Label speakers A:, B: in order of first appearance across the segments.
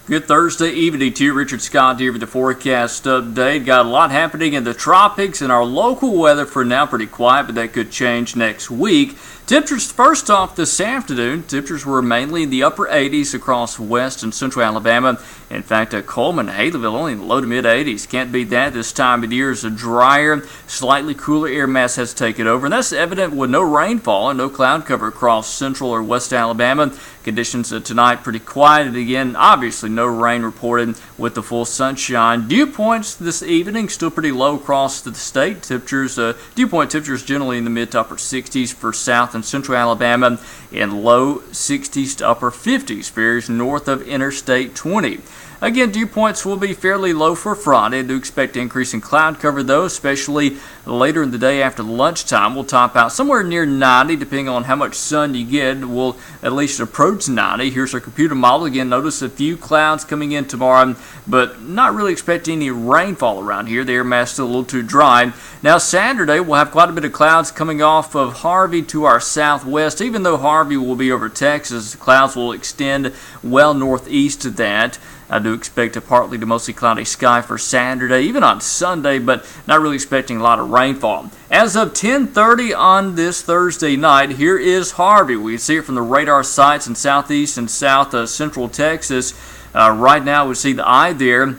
A: Good Thursday evening to you. Richard Scott here with the forecast update. Got a lot happening in the tropics, and our local weather for now pretty quiet, but that could change next week. Temperatures first off this afternoon. Temperatures were mainly in the upper 80s across west and central Alabama. In fact, Coleman, Haleyville only in the low to mid 80s. Can't beat that. This time of year is a drier, slightly cooler air mass has taken over, and that's evident with no rainfall and no cloud cover across central or west Alabama. Conditions tonight pretty quiet, and again, obviously no rain reported with the full sunshine. Dew points this evening still pretty low across the state. Dew point temperatures generally in the mid to upper 60s for south and central Alabama, and low 60s to upper 50s for areas north of Interstate 20. Again, dew points will be fairly low for Friday. I do expect an increase in cloud cover, though, especially later in the day after lunchtime. We'll top out somewhere near 90, depending on how much sun you get. We'll at least approach 90. Here's our computer model. Again, notice a few clouds coming in tomorrow, but not really expecting any rainfall around here. The air mass is still a little too dry. Now, Saturday, we'll have quite a bit of clouds coming off of Harvey to our southwest. Even though Harvey will be over Texas, the clouds will extend well northeast of that. I do expect a partly to mostly cloudy sky for Saturday, even on Sunday, but not really expecting a lot of rainfall. As of 10:30 on this Thursday night, here is Harvey. We can see it from the radar sites in southeast and south central Texas. Right now, we see the eye there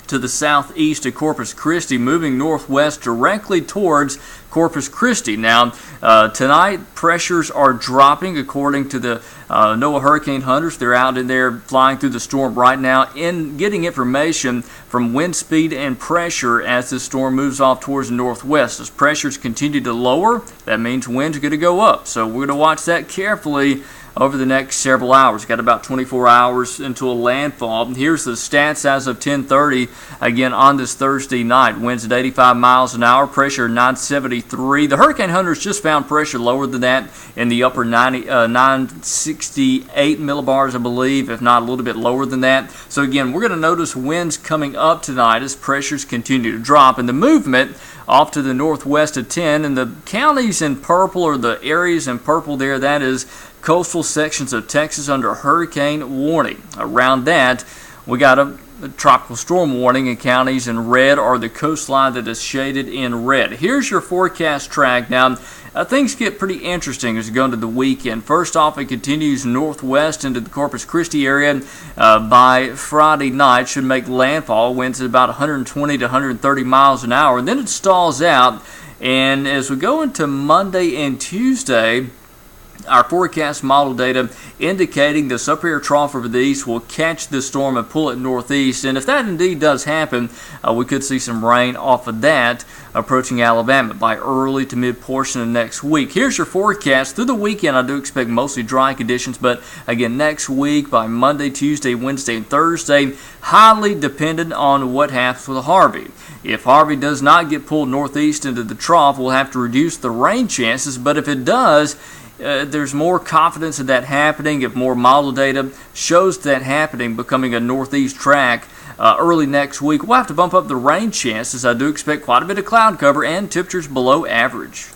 A: to the southeast of Corpus Christi, moving northwest directly towards Corpus Christi. Now, tonight, pressures are dropping according to the NOAA hurricane hunters. They're out in there flying through the storm right now and getting information from wind speed and pressure as the storm moves off towards the northwest. As pressures continue to lower, that means winds are going to go up. So we're going to watch that carefully over the next several hours. Got about 24 hours until a landfall. Here's the stats as of 10:30. Again, on this Thursday night, winds at 85 miles an hour, pressure 973. The hurricane hunters just found pressure lower than that in the upper 968 millibars, I believe, if not a little bit lower than that. So again, we're going to notice winds coming up tonight as pressures continue to drop, and the movement off to the northwest of 10, and the counties in purple, or the areas in purple there, that is coastal sections of Texas under hurricane warning. Around that, we got a tropical storm warning, in counties in red or the coastline that is shaded in red. Here's your forecast track. Now, things get pretty interesting as we go into the weekend. First off, it continues northwest into the Corpus Christi area. By Friday night, should make landfall. Winds at about 120 to 130 miles an hour. And then it stalls out. And as we go into Monday and Tuesday, our forecast model data indicating this upper air trough over the east will catch this storm and pull it northeast. And if that indeed does happen, we could see some rain off of that approaching Alabama by early to mid portion of next week. Here's your forecast. Through the weekend, I do expect mostly dry conditions, but again, next week by Monday, Tuesday, Wednesday, and Thursday, highly dependent on what happens with Harvey. If Harvey does not get pulled northeast into the trough, we'll have to reduce the rain chances, but if it does, there's more confidence in that happening if more model data shows that happening, becoming a northeast track early next week. We'll have to bump up the rain chances. I do expect quite a bit of cloud cover and temperatures below average.